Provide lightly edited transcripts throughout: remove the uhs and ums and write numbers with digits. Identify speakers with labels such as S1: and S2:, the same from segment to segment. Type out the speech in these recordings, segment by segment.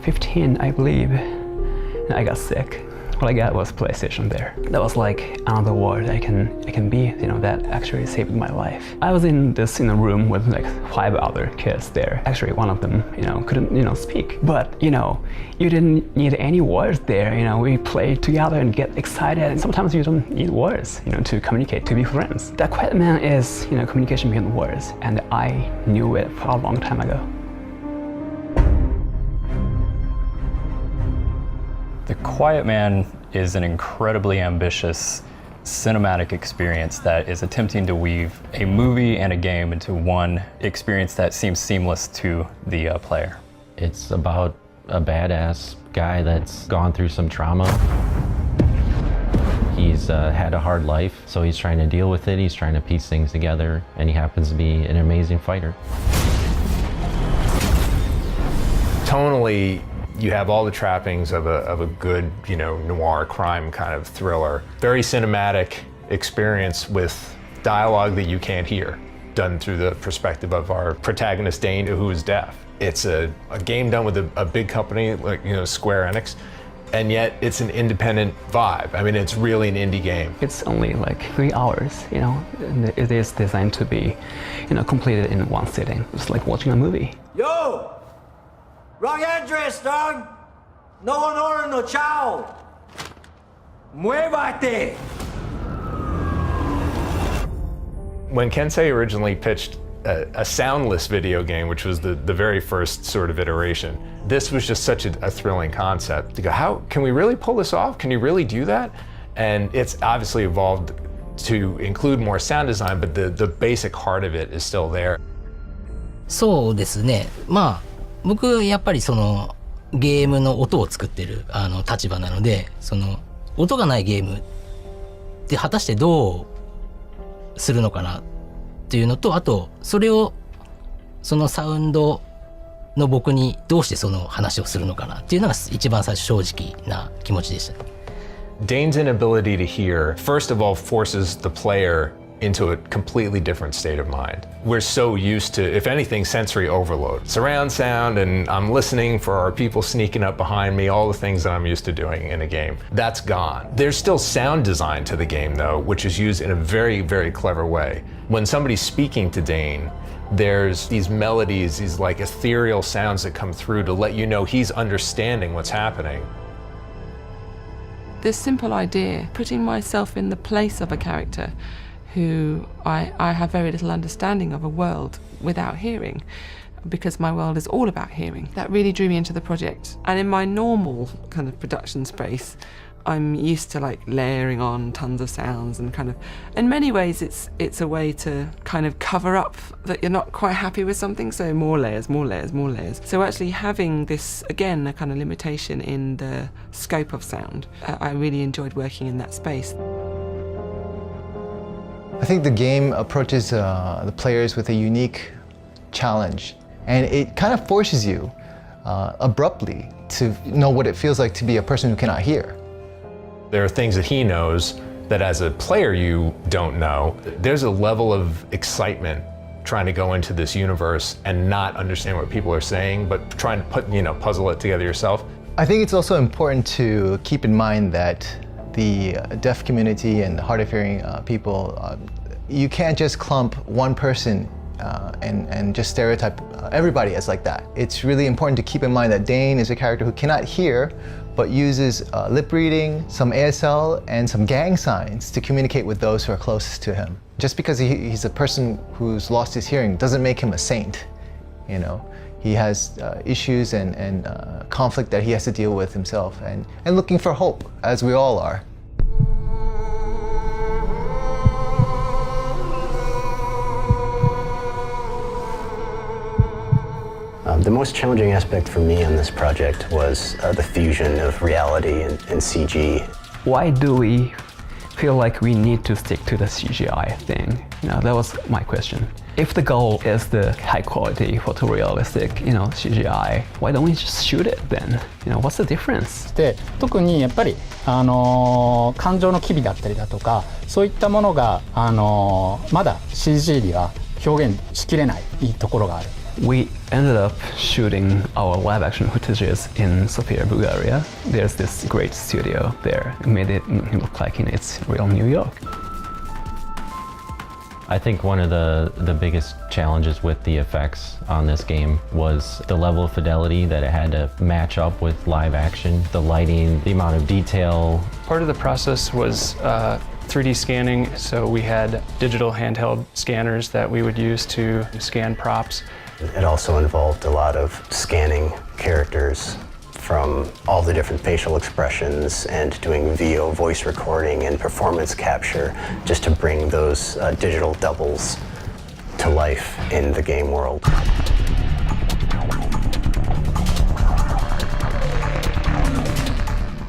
S1: 15, I believe, and I got sick. What I got was PlayStation there. That was like another world I can be, that actually saved my life. I was in this room with like 5 other kids there. Actually, one of them, couldn't, speak. But, you didn't need any words there. We played together and get excited. And sometimes you don't need words, to communicate, to be friends. The Quiet Man is, communication beyond words. And I knew it for a long time ago.
S2: The Quiet Man is an incredibly ambitious cinematic experience that is attempting to weave a movie and a game into one experience that seems seamless to the player.
S3: It's about a badass guy that's gone through some trauma. He's had a hard life, so he's trying to deal with it, he's trying to piece things together, and he happens to be an amazing fighter.
S4: Tonally, you have all the trappings of a good, noir crime kind of thriller. Very cinematic experience with dialogue that you can't hear, done through the perspective of our protagonist Dane, who is deaf. It's a game done with a big company like Square Enix, and yet it's an independent vibe. I mean, it's really an indie game.
S1: It's only like 3 hours, and it is designed to be, completed in one sitting. It's like watching a movie.
S5: Yo! Wrong address, dog! No one ordered no chow! Muévate!
S4: When Kensei originally pitched a soundless video game, which was the very first sort of iteration, this was just such a thrilling concept. To go, how can we really pull this off? Can you really do that? And it's obviously evolved to include more sound design, but the basic heart of it is still there.
S6: そうですね。僕やっぱりそのゲームの音を作ってる立場なので、その音がないゲームって果たしてどうするのかなっていうのと、あとそれをそのサウンドの僕にどうしてその話をするのかなっていうのが一番最初正直な気持ちでした。
S4: Dane's inability to hear, first of all, forces the player into a completely different state of mind. We're so used to, if anything, sensory overload. Surround sound, and I'm listening for our people sneaking up behind me, all the things that I'm used to doing in a game. That's gone. There's still sound design to the game though, which is used in a very, very clever way. When somebody's speaking to Dane, there's these melodies, these like ethereal sounds that come through to let you know he's understanding what's happening.
S7: This simple idea, putting myself in the place of a character who I have very little understanding of a world without hearing, because my world is all about hearing. That really drew me into the project. And in my normal kind of production space, I'm used to like layering on tons of sounds and kind of, in many ways it's a way to kind of cover up that you're not quite happy with something, so more layers, more layers, more layers. So actually having this, again, a kind of limitation in the scope of sound, I really enjoyed working in that space.
S8: I think the game approaches the players with a unique challenge, and it kind of forces you abruptly to know what it feels like to be a person who cannot hear.
S4: There are things that he knows that as a player you don't know. There's a level of excitement trying to go into this universe and not understand what people are saying, but trying to put, puzzle it together yourself.
S8: I think it's also important to keep in mind that the deaf community and the hard of hearing people, you can't just clump one person and just stereotype everybody as like that. It's really important to keep in mind that Dane is a character who cannot hear, but uses lip reading, some ASL, and some gang signs to communicate with those who are closest to him. Just because he's a person who's lost his hearing doesn't make him a saint, He has issues and conflict that he has to deal with himself, and looking for hope, as we all are.
S9: The most challenging aspect for me on this project was the fusion of reality and CG.
S1: Why do we feel like we need to stick to the CGI thing? That was my question. If the goal is the high quality photorealistic, CGI, why don't we just shoot it then? What's the difference?
S10: で、特にやっぱり感情の機微だったりだとか、そういったものがまだ CG には表現しきれないところがある。
S1: We ended up shooting our live-action footages in Sofia, Bulgaria. There's this great studio there. It made it look like it's real New York.
S3: I think one of the biggest challenges with the effects on this game was the level of fidelity that it had to match up with live action, the lighting, the amount of detail.
S11: Part of the process was 3D scanning, so we had digital handheld scanners that we would use to scan props.
S9: It also involved a lot of scanning characters from all the different facial expressions and doing VO voice recording and performance capture just to bring those digital doubles to life in the game world.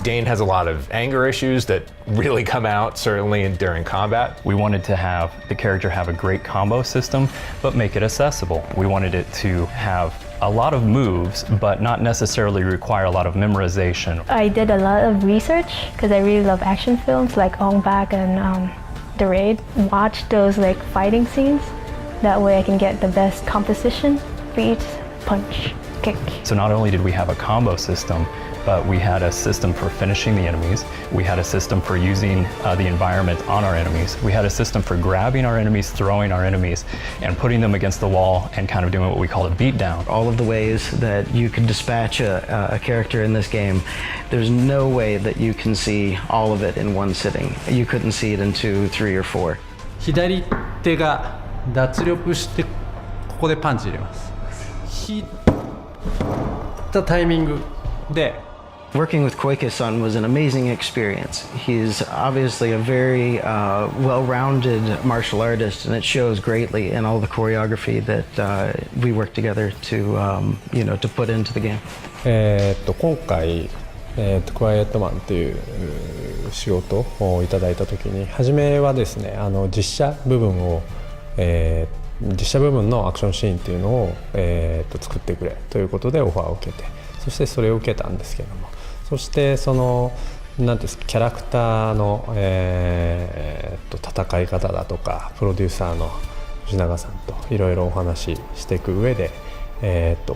S4: Dane has a lot of anger issues that really come out certainly during combat.
S2: We wanted to have the character have a great combo system, but make it accessible. We wanted it to have a lot of moves, but not necessarily require a lot of memorization.
S12: I did a lot of research because I really love action films like Ong Bak and The Raid. Watch those like fighting scenes. That way I can get the best composition for each punch, kick.
S2: So not only did we have a combo system, but we had a system for finishing the enemies. We had a system for using the environment on our enemies. We had a system for grabbing our enemies, throwing our enemies, and putting them against the wall and kind of doing what we call a beatdown.
S13: All of the ways that you can dispatch a character in this game, there's no way that you can see all of it in one sitting. You couldn't see it in 2, 3, or 4.
S14: 左手が脱力してここでパンチ入れます。引いたタイミングで
S13: Working with Koike-san was an amazing experience. He's obviously a very well-rounded martial artist, and it shows greatly in all the choreography that we worked together to, to put into the game.
S15: 今回、クワイエットマンという仕事をいただいたときに、初めはですね、実写部分のアクションシーンというのを、作ってくれということでオファーを受けて、そしてそれを受けたんですけども、そしてそのなんですかキャラクターの、戦い方だとかプロデューサーの藤永さんといろいろお話ししていく上で、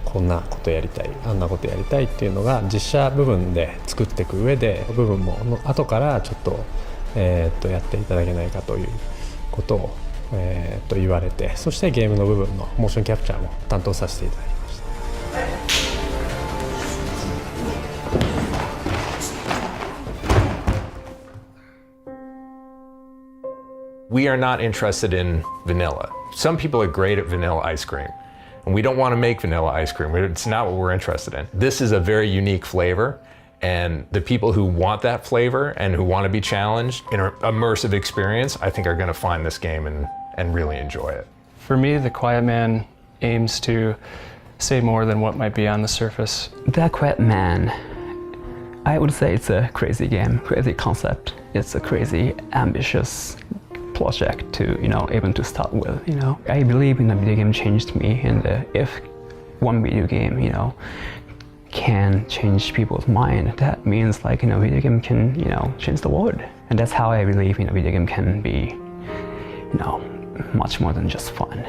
S15: こんなことやりたいあんなことやりたいっていうのが実写部分で作っていく上で部分も後からちょっと、やっていただけないかということを、言われて、そしてゲームの部分のモーションキャプチャーも担当させていただきました。
S4: We are not interested in vanilla. Some people are great at vanilla ice cream, and we don't want to make vanilla ice cream. It's not what we're interested in. This is a very unique flavor, and the people who want that flavor and who want to be challenged in an immersive experience, I think are going to find this game and really enjoy it.
S11: For me, The Quiet Man aims to say more than what might be on the surface.
S1: The Quiet Man, I would say it's a crazy game, crazy concept. It's a crazy, ambitious project to, even to start with, I believe in the video game changed me, and if one video game, can change people's mind, that means video game can, change the world. And that's how I believe, video game can be, much more than just fun.